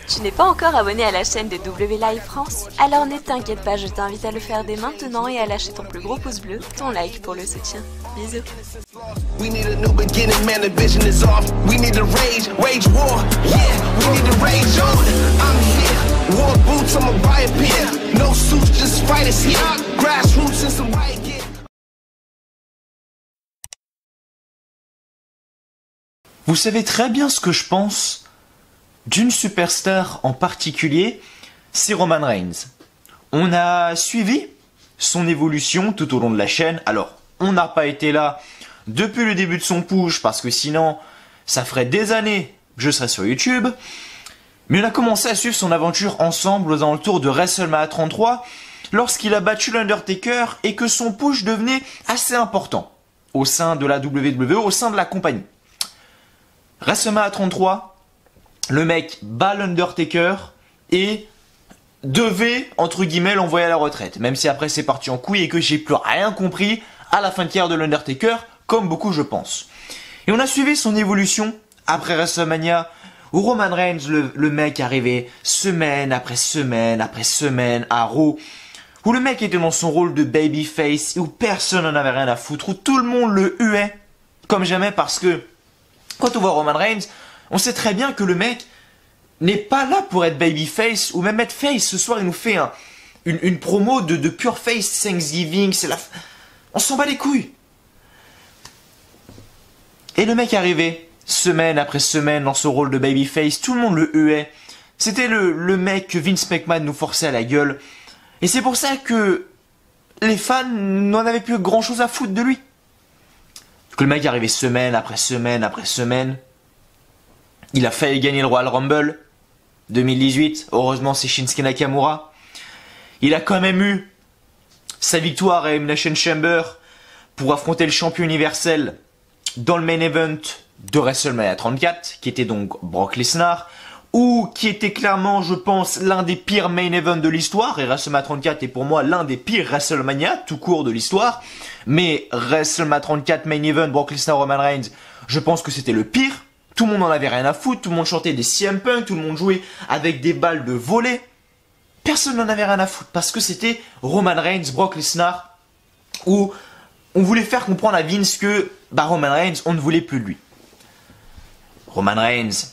Tu n'es pas encore abonné à la chaîne de W Live France? Alors ne t'inquiète pas, je t'invite à le faire dès maintenant et à lâcher ton plus gros pouce bleu, ton like pour le soutien. Bisous. We need a new beginning, man, the vision is off. We need to wage war, yeah, we need to rage on. I'm here, war boots, I'm a riot pit. No suits, just fighters here. Grassroots and some riot gear. Vous savez très bien ce que je pense d'une superstar en particulier, c'est Roman Reigns. On a suivi son évolution tout au long de la chaîne. Alors, on n'a pas été là depuis le début de son push, parce que sinon, ça ferait des années que je serais sur YouTube. Mais on a commencé à suivre son aventure ensemble aux alentours de WrestleMania 33, lorsqu'il a battu l'Undertaker et que son push devenait assez important au sein de la WWE, au sein de la compagnie. WrestleMania 33, le mec bat l'Undertaker et devait, entre guillemets, l'envoyer à la retraite. Même si après c'est parti en couille et que j'ai plus rien compris à la fin de carrière de l'Undertaker, comme beaucoup je pense. Et on a suivi son évolution après WrestleMania, où Roman Reigns, le mec arrivait semaine après semaine après semaine à Raw, où le mec était dans son rôle de babyface, où personne n'en avait rien à foutre, où tout le monde le huait comme jamais, parce que quand on voit Roman Reigns, on sait très bien que le mec n'est pas là pour être babyface ou même être face. Ce soir, il nous fait une promo de pure face Thanksgiving. On s'en bat les couilles. Et le mec arrivait semaine après semaine dans son rôle de babyface. Tout le monde le huait. C'était le mec que Vince McMahon nous forçait à la gueule. Et c'est pour ça que les fans n'en avaient plus grand chose à foutre de lui. Que le mec arrivait semaine après semaine après semaine. Il a failli gagner le Royal Rumble 2018. Heureusement, c'est Shinsuke Nakamura. Il a quand même eu sa victoire à Elimination Chamber pour affronter le champion universel dans le main event de WrestleMania 34, qui était donc Brock Lesnar, ou qui était clairement, je pense, l'un des pires main events de l'histoire. Et WrestleMania 34 est pour moi l'un des pires WrestleMania tout court de l'histoire. Mais WrestleMania 34 main event, Brock Lesnar, Roman Reigns, je pense que c'était le pire. Tout le monde en avait rien à foutre, tout le monde chantait des CM Punk, tout le monde jouait avec des balles de volley. Personne n'en avait rien à foutre parce que c'était Roman Reigns, Brock Lesnar, où on voulait faire comprendre à Vince que Roman Reigns, on ne voulait plus de lui. Roman Reigns,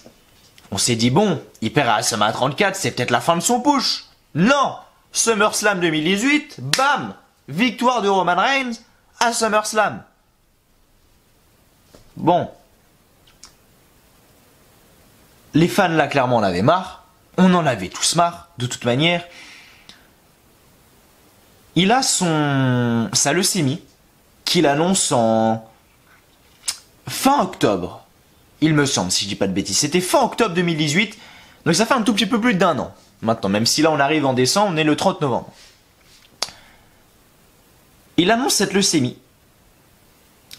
on s'est dit bon, il perd à WrestleMania 34, c'est peut-être la fin de son push. Non, SummerSlam 2018, bam, victoire de Roman Reigns à SummerSlam. Bon. Les fans là clairement en avaient marre, on en avait tous marre, de toute manière. Il a sa leucémie qu'il annonce en fin octobre, il me semble, si je dis pas de bêtises. C'était fin octobre 2018, donc ça fait un tout petit peu plus d'1 an maintenant, même si là on arrive en décembre, on est le 30 novembre. Il annonce cette leucémie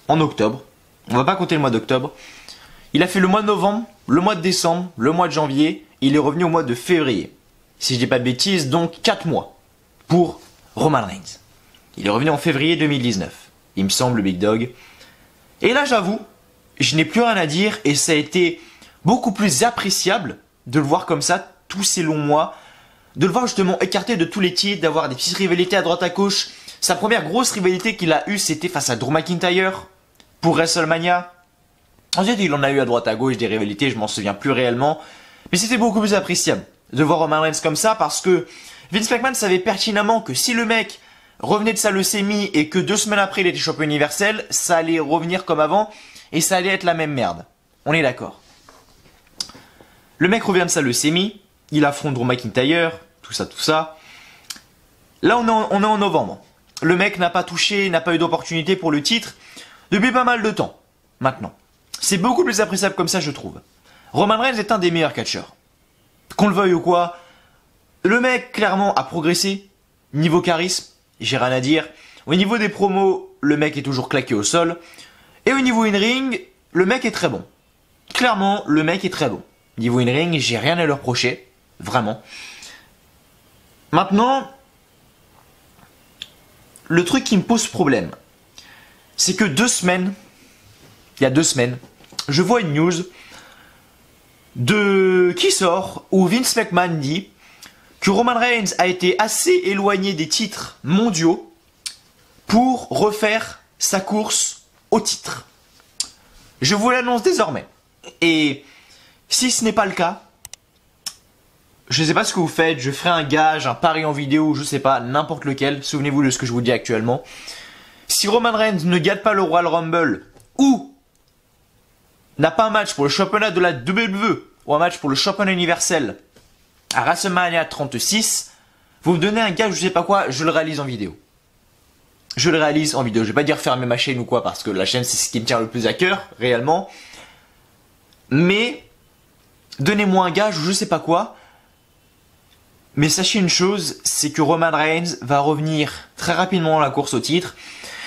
en octobre, on va pas compter le mois d'octobre. Il a fait le mois de novembre, le mois de décembre, le mois de janvier, il est revenu au mois de février. Si je dis pas de bêtises, donc 4 mois pour Roman Reigns. Il est revenu en février 2019, il me semble, le Big Dog. Et là, j'avoue, je n'ai plus rien à dire et ça a été beaucoup plus appréciable de le voir comme ça, tous ces longs mois, de le voir justement écarté de tous les titres, d'avoir des petites rivalités à droite à gauche. Sa première grosse rivalité qu'il a eue, c'était face à Drew McIntyre pour WrestleMania. Ensuite, il en a eu à droite à gauche des rivalités, je m'en souviens plus réellement. Mais c'était beaucoup plus appréciable de voir Roman Reigns comme ça parce que Vince McMahon savait pertinemment que si le mec revenait de sa leucémie et que 2 semaines après il était champion universel, ça allait revenir comme avant et ça allait être la même merde. On est d'accord. Le mec revient de sa leucémie, il affronte Drew McIntyre, tout ça. Là, on est en novembre. Le mec n'a pas touché, n'a pas eu d'opportunité pour le titre depuis pas mal de temps, maintenant. C'est beaucoup plus appréciable comme ça, je trouve. Roman Reigns est un des meilleurs catcheurs. Qu'on le veuille ou quoi, le mec, clairement, a progressé. Niveau charisme, j'ai rien à dire. Au niveau des promos, le mec est toujours claqué au sol. Et au niveau in-ring, le mec est très bon. Clairement, le mec est très bon. Niveau in-ring, j'ai rien à leur reprocher. Vraiment. Maintenant, le truc qui me pose problème, c'est que il y a 2 semaines, je vois une news qui sort où Vince McMahon dit que Roman Reigns a été assez éloigné des titres mondiaux pour refaire sa course au titre. Je vous l'annonce désormais. Et si ce n'est pas le cas, je ne sais pas ce que vous faites, je ferai un gage, un pari en vidéo, je ne sais pas, n'importe lequel, souvenez-vous de ce que je vous dis actuellement. Si Roman Reigns ne gagne pas le Royal Rumble ou n'a pas un match pour le championnat de la WWE ou un match pour le championnat universel à WrestleMania 36, vous me donnez un gage, je sais pas quoi, je le réalise en vidéo. Je le réalise en vidéo. Je vais pas dire fermer ma chaîne ou quoi, parce que la chaîne c'est ce qui me tient le plus à cœur, réellement. Mais, donnez-moi un gage ou je sais pas quoi. Mais sachez une chose, c'est que Roman Reigns va revenir très rapidement dans la course au titre.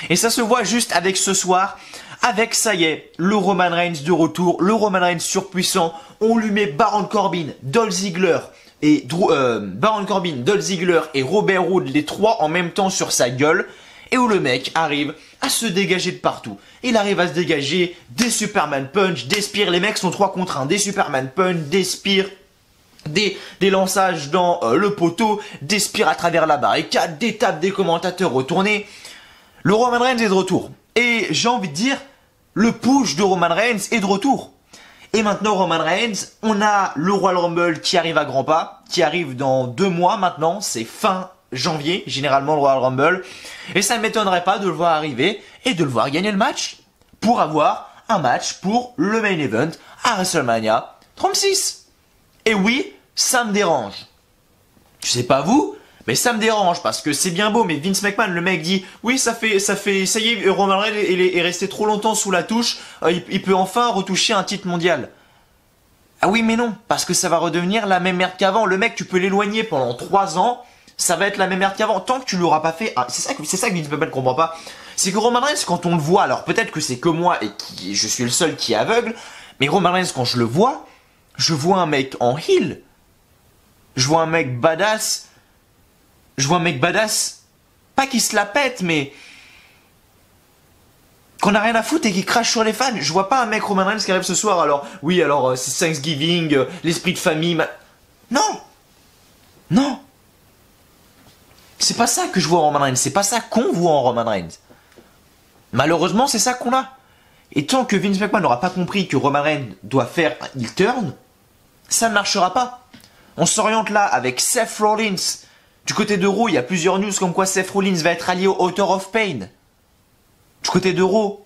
Et ça se voit juste avec ce soir, avec, ça y est, le Roman Reigns de retour, le Roman Reigns surpuissant. On lui met Baron Corbin, Dolph Ziggler et Baron Corbin, Dolph Ziggler et Robert Roode, les trois en même temps sur sa gueule. Et où le mec arrive à se dégager de partout. Il arrive à se dégager des Superman Punch, des Spears, les mecs sont 3 contre 1, des Superman Punch, des Spears, des lançages dans le poteau, des Spears à travers la barricade, des tapes des commentateurs retournés. Le Roman Reigns est de retour. Et j'ai envie de dire, le push de Roman Reigns est de retour. Et maintenant Roman Reigns, on a le Royal Rumble qui arrive à grands pas, qui arrive dans 2 mois maintenant, c'est fin janvier, généralement le Royal Rumble. Et ça ne m'étonnerait pas de le voir arriver et de le voir gagner le match pour avoir un match pour le main event à WrestleMania 36. Et oui, ça me dérange. Je sais pas vous, mais ça me dérange parce que c'est bien beau, mais Vince McMahon, le mec dit, oui, ça y est, Roman Reigns est resté trop longtemps sous la touche, il peut enfin retoucher un titre mondial. Ah oui, mais non, parce que ça va redevenir la même merde qu'avant. Le mec, tu peux l'éloigner pendant 3 ans, ça va être la même merde qu'avant, tant que tu l'auras pas fait. Ah, c'est ça que Vince McMahon ne comprend pas. C'est que Roman Reigns, quand on le voit, alors peut-être que c'est que moi et je suis le seul qui est aveugle, mais Roman Reigns, quand je le vois, je vois un mec en heel. Je vois un mec badass. Pas qui se la pète, mais qu'on a rien à foutre et qui crache sur les fans. Je vois pas un mec Roman Reigns qui arrive ce soir, alors, oui, alors, c'est Thanksgiving, l'esprit de famille, Non! Non! C'est pas ça que je vois en Roman Reigns, c'est pas ça qu'on voit en Roman Reigns. Malheureusement, c'est ça qu'on a. Et tant que Vince McMahon n'aura pas compris que Roman Reigns doit faire un heel turn, ça ne marchera pas. On s'oriente là avec Seth Rollins. Du côté de Raw, il y a plusieurs news comme quoi Seth Rollins va être allié au Author of Pain. Du côté de Raw,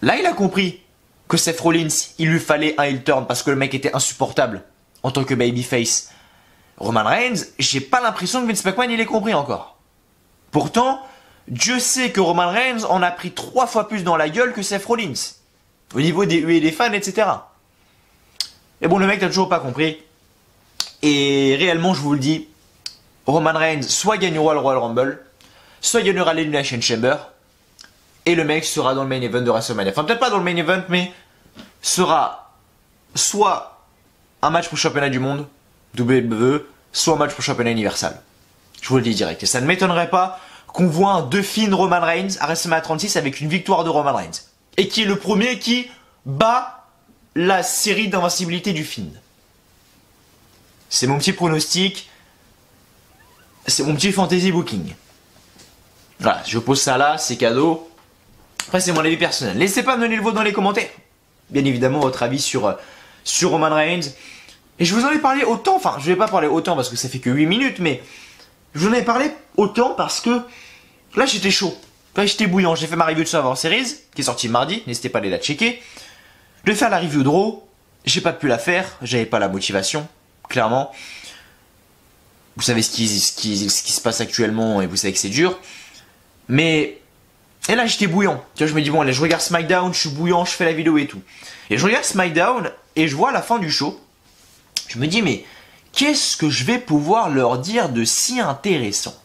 là il a compris que Seth Rollins, il lui fallait un heel turn parce que le mec était insupportable en tant que babyface. Roman Reigns, j'ai pas l'impression que Vince McMahon il ait compris encore. Pourtant, Dieu sait que Roman Reigns en a pris 3 fois plus dans la gueule que Seth Rollins. Au niveau des huées et des fans, etc. Et bon, le mec n'a toujours pas compris. Et réellement, je vous le dis, Roman Reigns soit gagnera le Royal Rumble, soit gagnera l'Elimination Chamber, et le mec sera dans le main event de WrestleMania. Enfin, peut-être pas dans le main event, mais sera soit un match pour le championnat du monde, WWE, soit un match pour le championnat universal. Je vous le dis direct. Et ça ne m'étonnerait pas qu'on voit un Dauphine Roman Reigns à WrestleMania 36 avec une victoire de Roman Reigns. Et qui est le premier qui bat la série d'invincibilité du Fiend. C'est mon petit pronostic. C'est mon petit fantasy booking. Voilà, je pose ça là, c'est cadeau. Après, c'est mon avis personnel. N'hésitez pas à me donner le vôtre dans les commentaires. Bien évidemment, votre avis sur Roman Reigns. Et je vous en ai parlé autant, enfin, je vais pas parler autant parce que ça fait que 8 minutes, mais je vous en ai parlé autant parce que là, j'étais chaud. Là, j'étais bouillant. J'ai fait ma review de Survivor Series, qui est sortie mardi. N'hésitez pas à aller la checker. De faire la review de Raw, j'ai pas pu la faire. J'avais pas la motivation, clairement. Vous savez ce qui se passe actuellement et vous savez que c'est dur. Mais, et là, j'étais bouillant. Tu vois, je me dis, bon, allez, je regarde SmackDown, je suis bouillant, je fais la vidéo et tout. Et je regarde SmackDown et je vois à la fin du show. Je me dis, mais qu'est-ce que je vais pouvoir leur dire de si intéressant?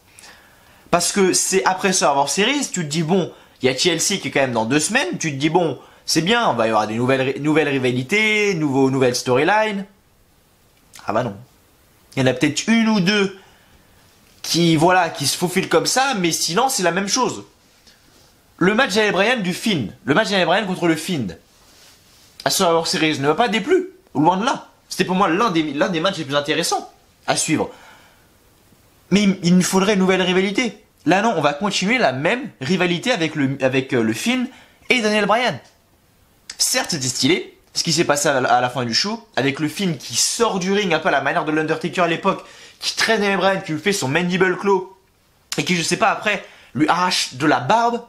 Parce que c'est après Survivor Series, tu te dis, bon, il y a TLC qui est quand même dans 2 semaines, tu te dis, bon, c'est bien, il va y avoir des nouvelles rivalités, nouvelles storylines. Ah bah non. Il y en a peut-être 1 ou 2 qui, voilà, qui se faufilent comme ça, mais sinon, c'est la même chose. Le match Daniel Bryan du Fiend, le match Daniel Bryan contre le Fiend, à Survivor Series ne m'a pas déplu. Loin de là. C'était pour moi l'un des matchs les plus intéressants à suivre. Mais il nous faudrait une nouvelle rivalité. Là non, on va continuer la même rivalité avec le Finn et Daniel Bryan. Certes, c'était stylé, ce qui s'est passé à la fin du show, avec le Finn qui sort du ring un peu à la manière de l'Undertaker à l'époque, qui traîne Daniel Bryan, qui lui fait son mandible claw, et qui, je sais pas, après, lui arrache de la barbe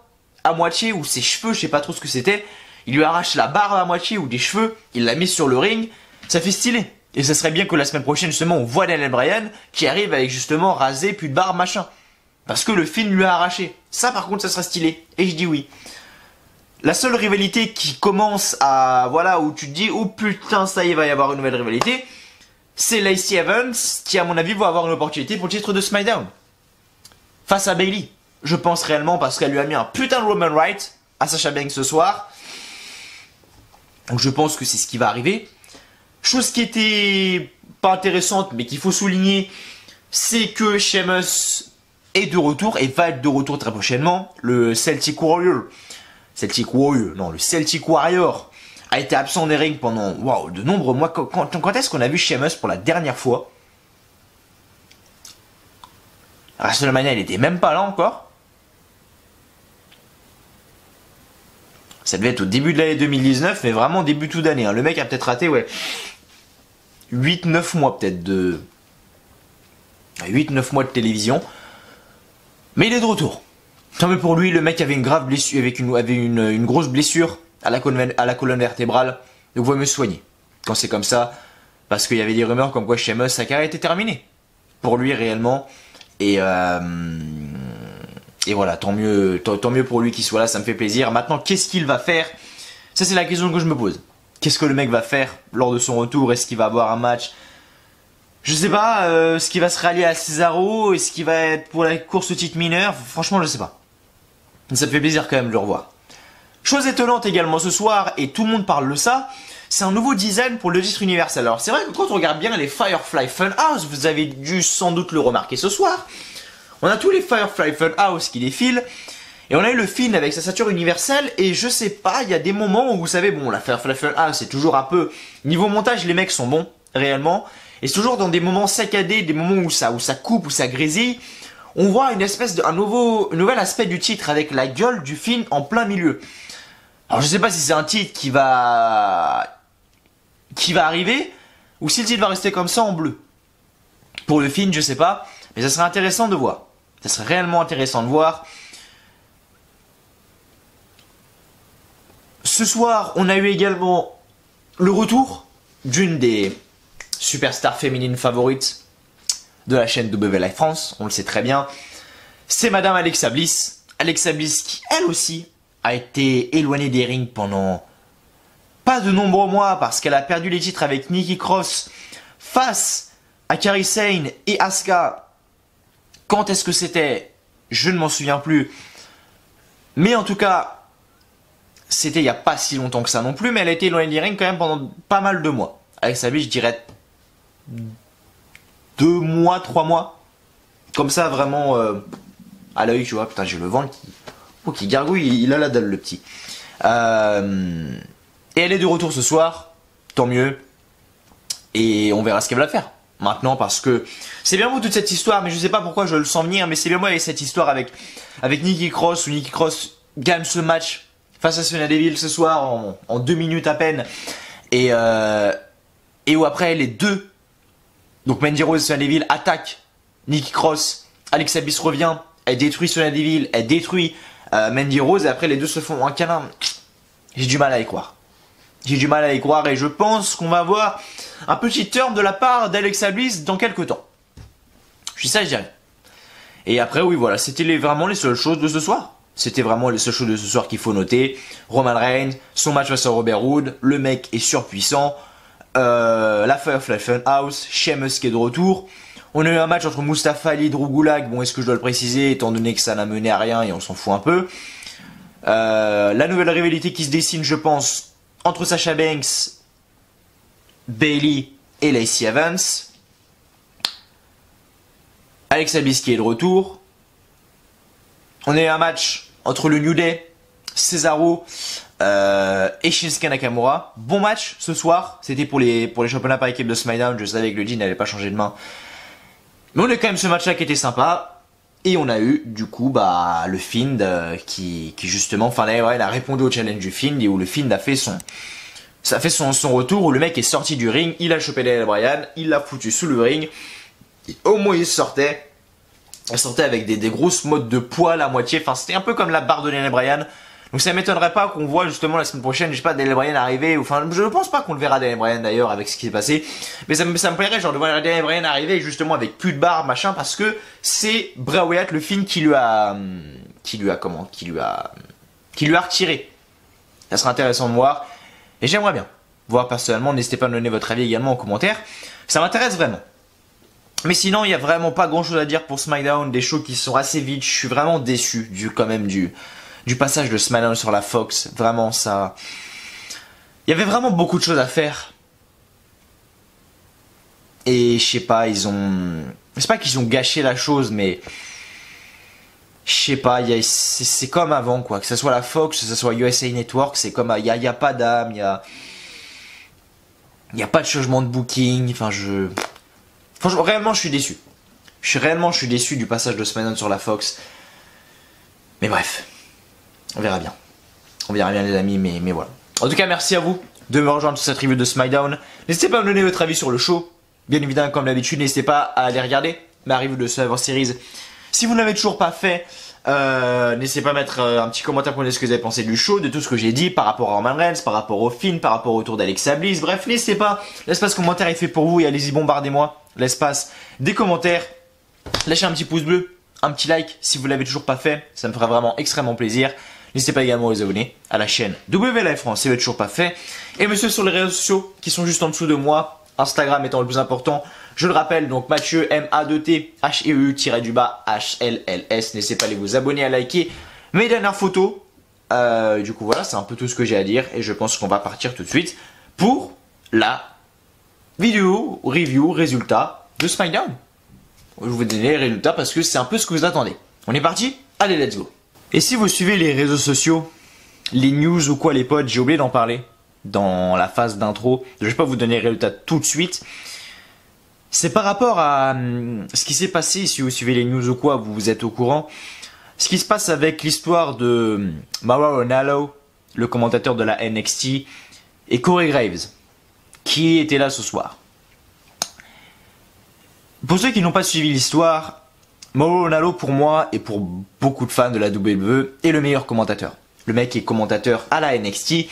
à moitié, ou ses cheveux, je sais pas trop ce que c'était, il lui arrache la barbe à moitié, ou des cheveux, il la met sur le ring, ça fait stylé. Et ça serait bien que la semaine prochaine, justement, on voit Daniel Bryan qui arrive avec justement rasé, plus de barbe, machin. Parce que le Finn lui a arraché. Ça, par contre, ça serait stylé. Et je dis oui. La seule rivalité qui commence à... Voilà, où tu te dis, oh putain, ça y est, il va y avoir une nouvelle rivalité, c'est Lacey Evans, qui, à mon avis, va avoir une opportunité pour le titre de SmackDown. Face à Bayley. Je pense réellement parce qu'elle lui a mis un putain de Roman Reigns à Sasha Banks ce soir. Donc je pense que c'est ce qui va arriver. Chose qui était pas intéressante, mais qu'il faut souligner, c'est que Sheamus est de retour et va être de retour très prochainement. Le Celtic Warrior a été absent des rings pendant de nombreux mois. Quand est-ce qu'on a vu Sheamus pour la dernière fois? À WrestleMania, il était même pas là encore. Ça devait être au début de l'année 2019, mais vraiment début tout d'année. Le mec a peut-être raté 8-9 mois peut-être de... 8-9 mois de télévision. Mais il est de retour. Tant mieux pour lui, le mec avait une grave blessure, avait une grosse blessure à la colonne vertébrale. Donc il vaut mieux se soigner. Quand c'est comme ça, parce qu'il y avait des rumeurs comme quoi Sheamus, sa carrière était terminée. Pour lui réellement. Et voilà, tant mieux pour lui qu'il soit là, ça me fait plaisir. Maintenant, qu'est-ce qu'il va faire? Ça c'est la question que je me pose. Qu'est-ce que le mec va faire lors de son retour? Est-ce qu'il va avoir un match? Je sais pas, est-ce qu'il va se rallier à Cesaro? Est-ce qu'il va être pour la course au titre mineur? Franchement, je sais pas. Ça me fait plaisir quand même de le revoir. Chose étonnante également ce soir, et tout le monde parle de ça, c'est un nouveau design pour le titre universel. Alors c'est vrai que quand on regarde bien les Firefly Funhouse, vous avez dû sans doute le remarquer ce soir, on a tous les Firefly Funhouse qui défilent, et on a eu le Finn avec sa ceinture universelle, et je sais pas, il y a des moments où vous savez, bon, la Firefly Funhouse c'est toujours un peu... Niveau montage, les mecs sont bons, réellement, et c'est toujours dans des moments saccadés, des moments où ça coupe, où ça grésille, on voit une espèce un nouvel aspect du titre avec la gueule du Finn en plein milieu. Alors je sais pas si c'est un titre qui va arriver, ou si le titre va rester comme ça en bleu. Pour le Finn, je sais pas, mais ça serait intéressant de voir. Ça serait réellement intéressant de voir. Ce soir, on a eu également le retour d'une des superstars féminines favorites de la chaîne W Live France, on le sait très bien. C'est Madame Alexa Bliss. Alexa Bliss qui, elle aussi, a été éloignée des rings pendant pas de nombreux mois parce qu'elle a perdu les titres avec Nikki Cross face à Kairi Sane et Asuka. Quand est-ce que c'était? Je ne m'en souviens plus. Mais en tout cas, c'était il n'y a pas si longtemps que ça non plus, mais elle a été éloignée des rings quand même pendant pas mal de mois. Alexa Bliss, je dirais 2 mois, 3 mois. Comme ça, vraiment à l'œil, tu vois. Putain, j'ai le ventre qui gargouille, il a la dalle, le petit. Et elle est de retour ce soir, tant mieux. Et on verra ce qu'elle va faire maintenant, parce que c'est bien beau toute cette histoire, mais je sais pas pourquoi je le sens venir, mais c'est bien moi avec cette histoire avec Nikki Cross, où Nikki Cross gagne ce match face à Sonya Deville ce soir en 2 minutes à peine. Et où après les deux, donc Mandy Rose et Sonya Deville, attaquent Nikki Cross. Alexa Bliss revient, elle détruit Sonya Deville, elle détruit Mandy Rose, et après les deux se font un câlin. J'ai du mal à y croire. J'ai du mal à y croire, et je pense qu'on va avoir un petit turn de la part d'Alexa Bliss dans quelques temps. Je dis ça, je dirais. Et après, oui, voilà, c'était vraiment les seules choses de ce soir. C'était vraiment les seules choses de ce soir qu'il faut noter. Roman Reigns, son match face à Robert Roode, le mec est surpuissant. La Firefly Funhouse, Sheamus qui est de retour. On a eu un match entre Mustafa Ali et Drew Gulak. Bon, est-ce que je dois le préciser, étant donné que ça n'a mené à rien et on s'en fout un peu. La nouvelle rivalité qui se dessine, je pense, entre Sasha Banks, Bayley et Lacey Evans. Alexa Bliss qui est de retour. On a eu un match entre le New Day, Cesaro, et Shinsuke Nakamura. Bon match ce soir, c'était pour les championnats par équipe de SmackDown, je savais que le deal n'allait pas changer de main. Mais on a quand même ce match là qui était sympa. Et on a eu du coup le Fiend qui justement, enfin là, il a répondu au challenge du Fiend et où le Fiend a fait son retour, où le mec est sorti du ring, il a chopé Daniel Bryan, il l'a foutu sous le ring. Et au moins il sortait avec des grosses mottes de poil à moitié, enfin c'était un peu comme la barre de Daniel Bryan. Donc ça m'étonnerait pas qu'on voit justement la semaine prochaine, je sais pas, Daniel Bryan arriver, enfin je ne pense pas qu'on le verra Daniel Bryan d'ailleurs avec ce qui s'est passé, mais ça me plairait genre de voir Daniel Bryan arriver justement avec plus de barre machin, parce que c'est Bray Wyatt le Fiend qui lui a retiré. Ça sera intéressant de voir, et j'aimerais bien voir personnellement. N'hésitez pas à me donner votre avis également en commentaire, ça m'intéresse vraiment. Mais sinon il y a vraiment pas grand chose à dire pour SmackDown, des shows qui sont assez vides, je suis vraiment déçu du passage de SmackDown sur la Fox. Vraiment ça, il y avait vraiment beaucoup de choses à faire. Et je sais pas, c'est pas qu'ils ont gâché la chose, mais je sais pas, c'est comme avant quoi. Que ce soit la Fox, que ce soit USA Network, c'est comme, il y a pas d'âme, il y a pas de changement de booking. Enfin franchement, réellement je suis déçu. Je suis déçu du passage de SmackDown sur la Fox. Mais bref. On verra bien les amis, mais voilà. En tout cas, merci à vous de me rejoindre sur cette review de SmackDown. N'hésitez pas à me donner votre avis sur le show. Bien évidemment, comme d'habitude, n'hésitez pas à aller regarder ma review de Survivor Series. Si vous ne l'avez toujours pas fait, n'hésitez pas à mettre un petit commentaire pour dire ce que vous avez pensé du show, de tout ce que j'ai dit par rapport à Roman Reigns, par rapport au film, par rapport au tour d'Alexa Bliss. Bref, n'hésitez pas. L'espace commentaire est fait pour vous et allez-y, bombardez-moi l'espace des commentaires. Lâchez un petit pouce bleu, un petit like si vous ne l'avez toujours pas fait. Ça me fera vraiment extrêmement plaisir. N'hésitez pas également à vous abonner à la chaîne WLive France si vous n'avez toujours pas fait. Et me suivre sur les réseaux sociaux qui sont juste en dessous de moi. Instagram étant le plus important. Je le rappelle, donc Mathieu MA2T HEU-du-bas HLLS. N'hésitez pas à aller vous abonner, à liker mes dernières photos. Du coup voilà, c'est un peu tout ce que j'ai à dire. Et je pense qu'on va partir tout de suite pour la vidéo review résultat de SmackDown. Je vous donne les résultats parce que c'est un peu ce que vous attendez. On est parti? Allez, let's go. Et si vous suivez les réseaux sociaux, les news ou quoi les potes, j'ai oublié d'en parler dans la phase d'intro. Je vais pas vous donner les résultats tout de suite. C'est par rapport à ce qui s'est passé. Si vous suivez les news ou quoi, vous êtes au courant. Ce qui se passe avec l'histoire de Mauro Ranallo, le commentateur de la NXT, et Corey Graves, qui était là ce soir. Pour ceux qui n'ont pas suivi l'histoire, Mauro Ranallo, pour moi et pour beaucoup de fans de la WWE, est le meilleur commentateur. Le mec est commentateur à la NXT,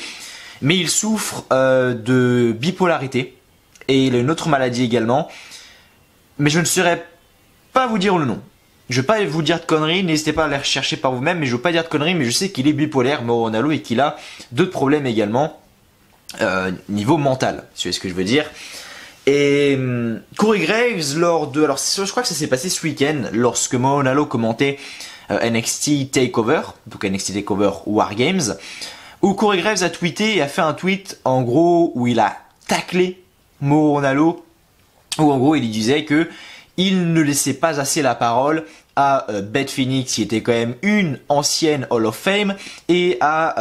mais il souffre de bipolarité et il a une autre maladie également. Mais je ne saurais pas vous dire le nom. Je ne vais pas vous dire de conneries, n'hésitez pas à les rechercher par vous-même, mais je ne veux pas dire de conneries, mais je sais qu'il est bipolaire, Mauro Ranallo, et qu'il a d'autres problèmes également niveau mental, si vous voyez ce que je veux dire. Et Corey Graves, alors je crois que ça s'est passé ce week-end lorsque Mauro Ranallo commentait NXT Takeover, donc NXT Takeover War Games, où Corey Graves a tweeté et a fait un tweet en gros où il a taclé Mauro Ranallo, où en gros il disait que il ne laissait pas assez la parole à Beth Phoenix, qui était quand même une ancienne Hall of Fame, et à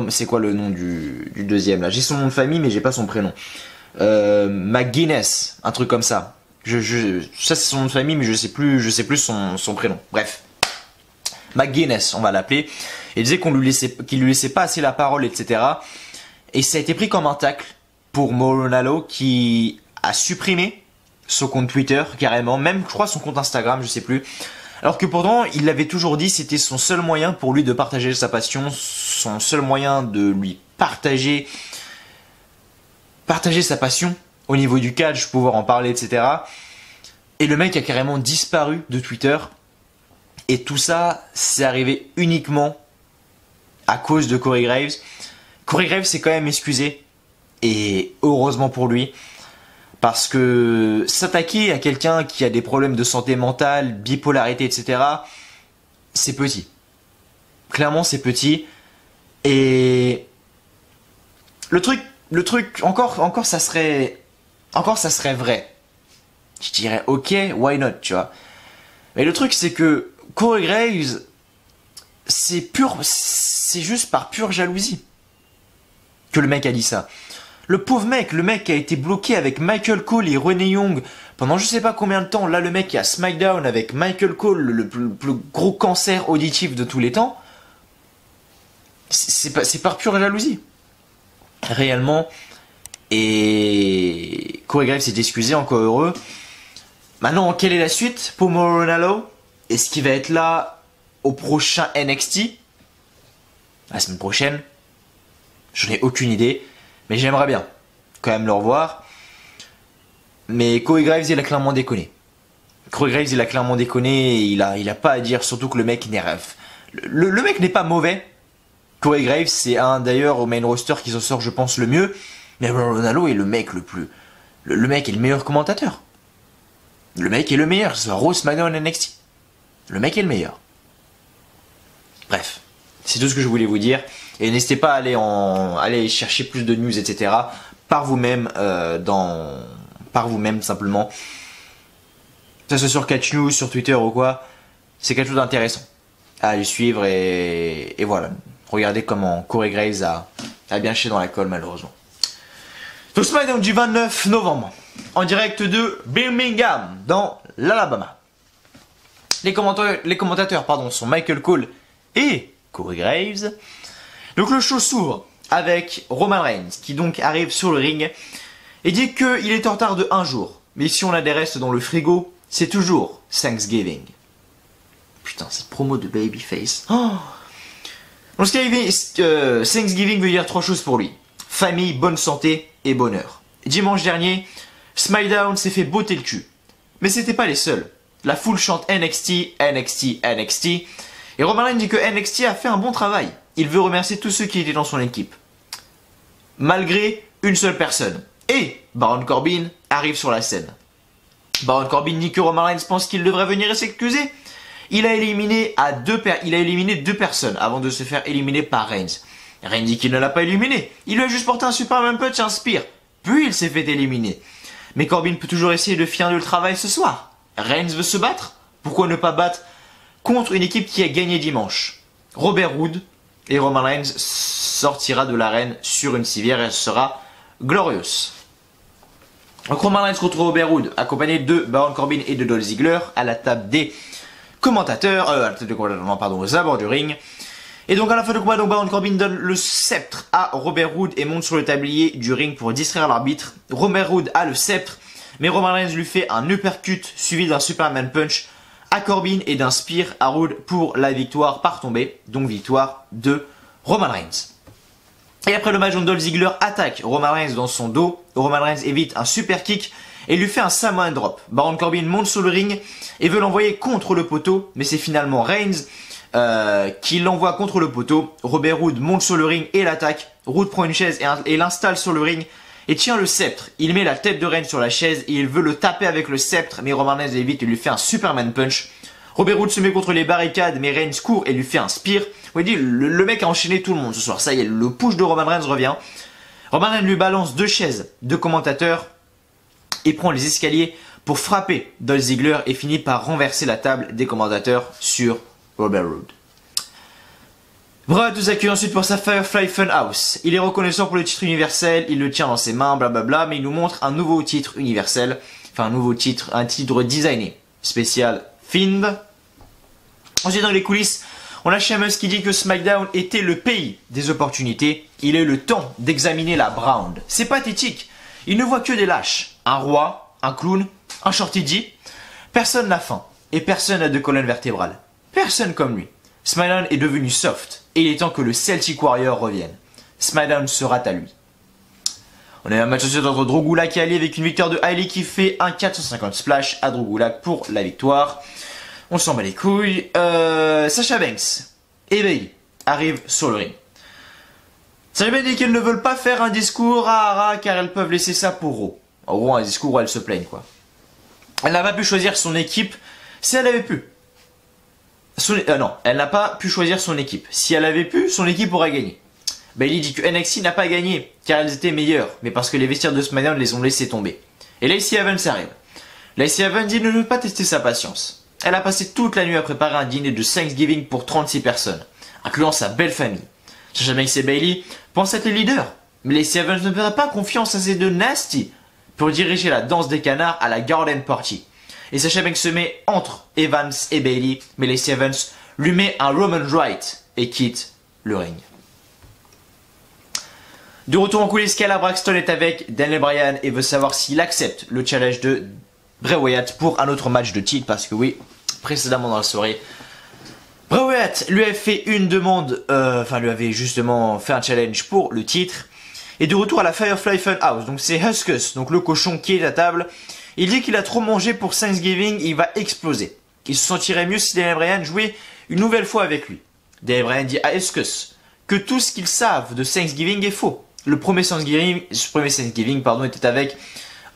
c'est quoi le nom du deuxième là? J'ai son nom de famille mais j'ai pas son prénom. McGuinness, un truc comme ça. Ça c'est son nom de famille mais je sais plus son prénom. Bref, McGuinness, on va l'appeler. Il disait qu'il lui laissait pas assez la parole, etc. Et ça a été pris comme un tacle pour Mauro Ranallo, qui a supprimé son compte Twitter carrément, même je crois son compte Instagram, je sais plus. Alors que pourtant, il l'avait toujours dit, c'était son seul moyen pour lui de partager sa passion, son seul moyen de lui partager sa passion au niveau du catch, pouvoir en parler, etc. Et le mec a carrément disparu de Twitter. Et tout ça, c'est arrivé uniquement à cause de Corey Graves. Corey Graves s'est quand même excusé, et heureusement pour lui. Parce que s'attaquer à quelqu'un qui a des problèmes de santé mentale, bipolarité, etc., c'est petit. Clairement, c'est petit. Et le truc, encore ça serait vrai. Je dirais, ok, why not, tu vois. Mais le truc, c'est que Corey Graves, c'est juste par pure jalousie que le mec a dit ça. Le pauvre mec, le mec qui a été bloqué avec Michael Cole et Renee Young pendant je sais pas combien de temps. Là, le mec qui a SmackDown avec Michael Cole, le plus gros cancer auditif de tous les temps. C'est par pure jalousie. Réellement. Et Corey Graves s'est excusé, encore heureux. Maintenant, quelle est la suite pour Mauro Ranallo? Est-ce qu'il va être là au prochain NXT? La semaine prochaine? J'en ai aucune idée. Mais j'aimerais bien quand même le revoir. Mais Corey Graves, il a clairement déconné. Corey Graves, il a clairement déconné. Il a pas à dire, surtout que le mec n'est rêve. Le mec n'est pas mauvais. Corey Graves, c'est un d'ailleurs au main roster qui s'en sort, je pense, le mieux. Mais Ranallo est le mec le plus. Le mec est le meilleur commentateur. Le mec est le meilleur, que ce soit Raw, SmackDown, NXT. Le mec est le meilleur. Bref, c'est tout ce que je voulais vous dire. Et n'hésitez pas à aller chercher plus de news, etc. par vous-même, par vous-même simplement. Que ce soit sur Catch News, sur Twitter ou quoi, c'est quelque chose d'intéressant à aller suivre et voilà. Regardez comment Corey Graves a bien chié dans la colle malheureusement. Donc SmackDown du 29 novembre, en direct de Birmingham, dans l'Alabama. Les commentateurs sont Michael Cole et Corey Graves. Donc le show s'ouvre avec Roman Reigns qui donc arrive sur le ring et dit qu'il est en retard de 1 jour. Mais si on a des restes dans le frigo, c'est toujours Thanksgiving. Putain, cette promo de Babyface. Oh. Donc Thanksgiving veut dire 3 choses pour lui. Famille, bonne santé et bonheur. Dimanche dernier, SmackDown s'est fait botter le cul. Mais c'était pas les seuls. La foule chante NXT, NXT, NXT. Et Roman Reigns dit que NXT a fait un bon travail. Il veut remercier tous ceux qui étaient dans son équipe. Malgré une seule personne. Et Baron Corbin arrive sur la scène. Baron Corbin dit que Roman Reigns pense qu'il devrait venir et s'excuser. Il a éliminé 2 personnes avant de se faire éliminer par Reigns. Reigns dit qu'il ne l'a pas éliminé. Il lui a juste porté un Superman Punch et un Spear. Puis il s'est fait éliminer. Mais Corbin peut toujours essayer de finir le travail ce soir. Reigns veut se battre. Pourquoi ne pas battre contre une équipe qui a gagné dimanche? Robert Roode et Roman Reigns sortira de l'arène sur une civière et elle sera glorieuse. Donc Roman Reigns contre Robert Roode, accompagné de Baron Corbin et de Dolph Ziggler à la table des commentateurs, aux abords du ring. Et donc à la fin du combat, Baron Corbin donne le sceptre à Robert Roode et monte sur le tablier du ring pour distraire l'arbitre. Robert Roode a le sceptre, mais Roman Reigns lui fait un uppercut suivi d'un Superman Punch à Corbin et d'un Spear à Roode pour la victoire par tombée, donc victoire de Roman Reigns. Et après le match, Dolph Ziggler attaque Roman Reigns dans son dos. Roman Reigns évite un super kick et lui fait un Samoan drop. Baron Corbin monte sur le ring et veut l'envoyer contre le poteau, mais c'est finalement Reigns qui l'envoie contre le poteau. Robert Roode monte sur le ring et l'attaque. Roode prend une chaise et l'installe sur le ring et tient le sceptre. Il met la tête de Reigns sur la chaise et il veut le taper avec le sceptre, mais Roman Reigns évite et lui fait un Superman Punch. Robert Roode se met contre les barricades, mais Reigns court et lui fait un Spear. Vous voyez, le mec a enchaîné tout le monde ce soir. Ça y est, le push de Roman Reigns revient. Roman Reigns lui balance 2 chaises de commentateurs et prend les escaliers pour frapper Dolph Ziggler et finit par renverser la table des commentateurs sur Robert Roode. Bret nous accueille ensuite pour sa Firefly Funhouse. Il est reconnaissant pour le titre universel, il le tient dans ses mains, blablabla, mais il nous montre un nouveau titre universel. Enfin, un titre designé. Spécial Fiend. Ensuite, dans les coulisses, on a Sheamus qui dit que SmackDown était le pays des opportunités. Il a eu le temps d'examiner la Brand. C'est pathétique. Il ne voit que des lâches. Un roi, un clown, un shorty dit. Personne n'a faim et personne n'a de colonne vertébrale. Personne comme lui. SmackDown est devenu soft et il est temps que le Celtic Warrior revienne. SmackDown sera à lui. On a un match ensuite entre Drew Gulak et Ali avec une victoire de Ali qui fait un 450 splash à Drew Gulak pour la victoire. On s'en bat les couilles. Sasha Banks et Bayley arrivent sur le ring. Sasha Banks dit qu'elles ne veulent pas faire un discours à Hara car elles peuvent laisser ça pour Raw. En gros, un discours où elles se plaignent quoi. Elle n'a pas pu choisir son équipe si elle avait pu. Non, elle n'a pas pu choisir son équipe. Si elle avait pu, son équipe aurait gagné. Bayley dit que NXT n'a pas gagné car elles étaient meilleures, mais parce que les vestiaires de SmackDown les ont laissés tomber. Et Lacey Evans arrive. Lacey Evans dit ne veut pas tester sa patience. Elle a passé toute la nuit à préparer un dîner de Thanksgiving pour 36 personnes. incluant sa belle famille. Sasha Banks et Bayley pensent être les leaders, mais Lacey Evans ne fera pas confiance à ces deux nasty pour diriger la danse des canards à la Garden Party. Et Sasha Banks se met entre Evans et Bayley, mais Lacey Evans lui met un Roman Right et quitte le ring. De retour en coulisses, Kayla Braxton est avec Daniel Bryan et veut savoir s'il accepte le challenge de Bray Wyatt pour un autre match de titre, parce que oui, précédemment dans la soirée, Bray Wyatt lui a fait une demande, lui avait justement fait un challenge pour le titre. Et de retour à la Firefly Funhouse, donc c'est Huskus, donc le cochon qui est à table. Il dit qu'il a trop mangé pour Thanksgiving et il va exploser. Il se sentirait mieux si Daniel Bryan jouait une nouvelle fois avec lui. Daniel Bryan dit à Huskus que tout ce qu'ils savent de Thanksgiving est faux. Le premier Thanksgiving était avec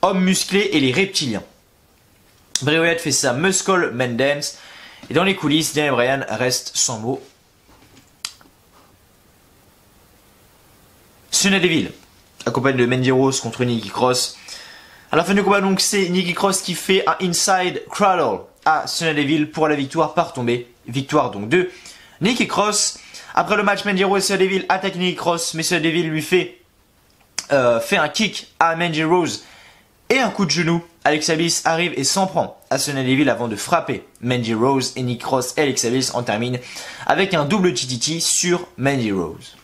hommes musclés et les reptiliens. Bray Wyatt fait sa Muscle Man Dance. Et dans les coulisses, Daniel Bryan reste sans mots. Sonya Deville accompagne de Mandy Rose contre Nikki Cross. À la fin du combat, donc, c'est Nikki Cross qui fait un Inside Cradle à Sonya Deville pour la victoire par tombée. Victoire donc de Nikki Cross. Après le match, Mandy Rose et Sonya Deville attaquent Nikki Cross, mais Sonya Deville lui fait un kick à Mandy Rose et un coup de genou. Alexa Bliss arrive et s'en prend à Sonya Deville avant de frapper Mandy Rose, et Nikki Cross et Alexa Bliss en terminent avec un double TTT sur Mandy Rose.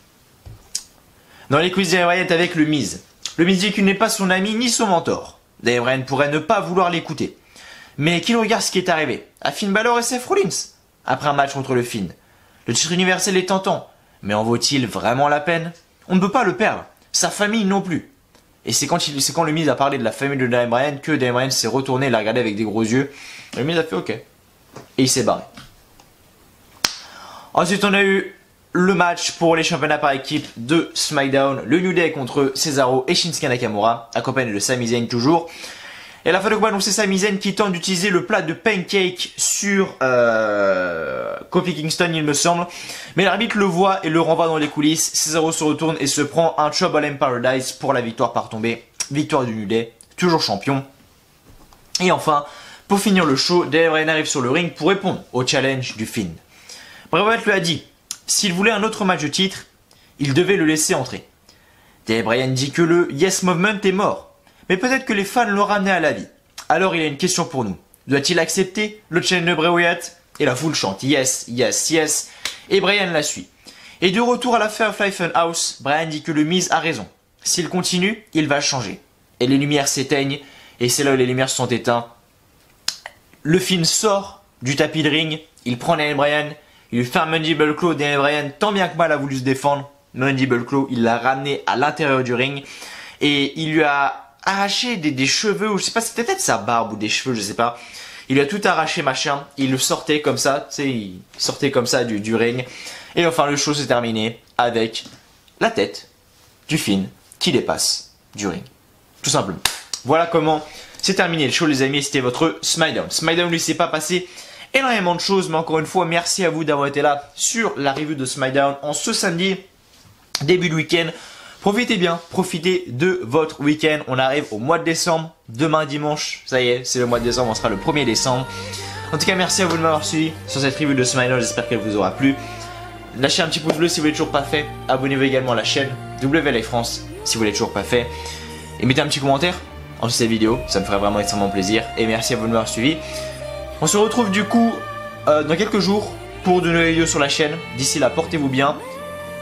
Dans les quiz, Daniel Bryan est avec le Miz. Le Miz dit qu'il n'est pas son ami ni son mentor. Daniel Bryan pourrait ne pas vouloir l'écouter. Mais qu'il regarde ce qui est arrivé à Finn Balor et Seth Rollins après un match contre le Finn. Le titre universel est tentant, mais en vaut-il vraiment la peine? On ne peut pas le perdre, sa famille non plus. Et c'est quand le Miz a parlé de la famille de Daniel Bryan que Daniel Bryan s'est retourné et l'a regardé avec des gros yeux. Le Miz a fait ok. Et il s'est barré. Ensuite, on a eu le match pour les championnats par équipe de SmackDown. Le New Day contre Cesaro et Shinsuke Nakamura, accompagné de Sami Zayn toujours. Et à la fin de combat, donc c'est Sami Zayn qui tente d'utiliser le plat de pancake sur Kofi Kingston, il me semble. Mais l'arbitre le voit et le renvoie dans les coulisses. Cesaro se retourne et se prend un Trouble in Paradise pour la victoire par tombée. Victoire du New Day, toujours champion. Et enfin, pour finir le show, Daniel Bryan arrive sur le ring pour répondre au challenge du Finn. Bray Wyatt lui a dit, s'il voulait un autre match de titre, il devait le laisser entrer. Daniel Bryan dit que le Yes Movement est mort. Mais peut-être que les fans l'ont ramené à la vie. Alors il a une question pour nous. Doit-il accepter le challenge de Bray Wyatt? Et la foule chante yes, yes, yes. Et Bryan la suit. Et de retour à la Firefly Funhouse, Bryan dit que le Miz a raison. S'il continue, il va changer. Et les lumières s'éteignent. Et c'est là où les lumières se sont éteintes. Le Finn sort du tapis de ring. Il prend Daniel Bryan. Il lui fait un Mandible Claw. Daniel Bryan, tant bien que mal, a voulu se défendre. Mandible Claw, il l'a ramené à l'intérieur du ring. Et il lui a arraché des cheveux, ou je sais pas, c'était peut-être sa barbe ou des cheveux, je sais pas. Il lui a tout arraché, machin. Il le sortait comme ça, tu sais, il sortait comme ça du ring. Et enfin, le show s'est terminé avec la tête du Finn qui dépasse du ring. Tout simplement. Voilà comment c'est terminé le show, les amis. C'était votre SmackDown. SmackDown, lui, s'est pas passé énormément de choses, mais encore une fois, merci à vous d'avoir été là sur la review de SmackDown en ce samedi, début de week-end. Profitez bien, profitez de votre week-end. On arrive au mois de décembre, demain dimanche. Ça y est, c'est le mois de décembre, on sera le 1er décembre. En tout cas, merci à vous de m'avoir suivi sur cette review de SmackDown. J'espère qu'elle vous aura plu. Lâchez un petit pouce bleu si vous l'êtes toujours pas fait. Abonnez-vous également à la chaîne WLA France si vous l'êtes toujours pas fait. Et mettez un petit commentaire en dessous de cette vidéo, ça me ferait vraiment extrêmement plaisir. Et merci à vous de m'avoir suivi. On se retrouve du coup dans quelques jours pour de nouvelles vidéos sur la chaîne. D'ici là, portez-vous bien.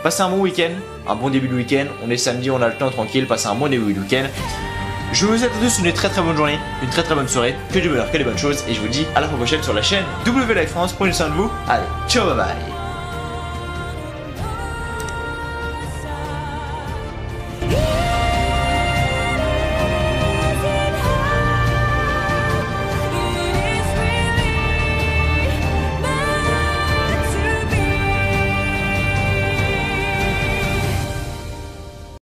Passez un bon week-end, un bon début de week-end. On est samedi, on a le temps tranquille. Passez un bon début de week-end. Je vous souhaite à tous une très bonne journée, une très bonne soirée, que du bonheur, que des bonnes choses. Et je vous dis à la prochaine sur la chaîne WLA France. Prenez soin de vous. Allez, ciao, bye bye.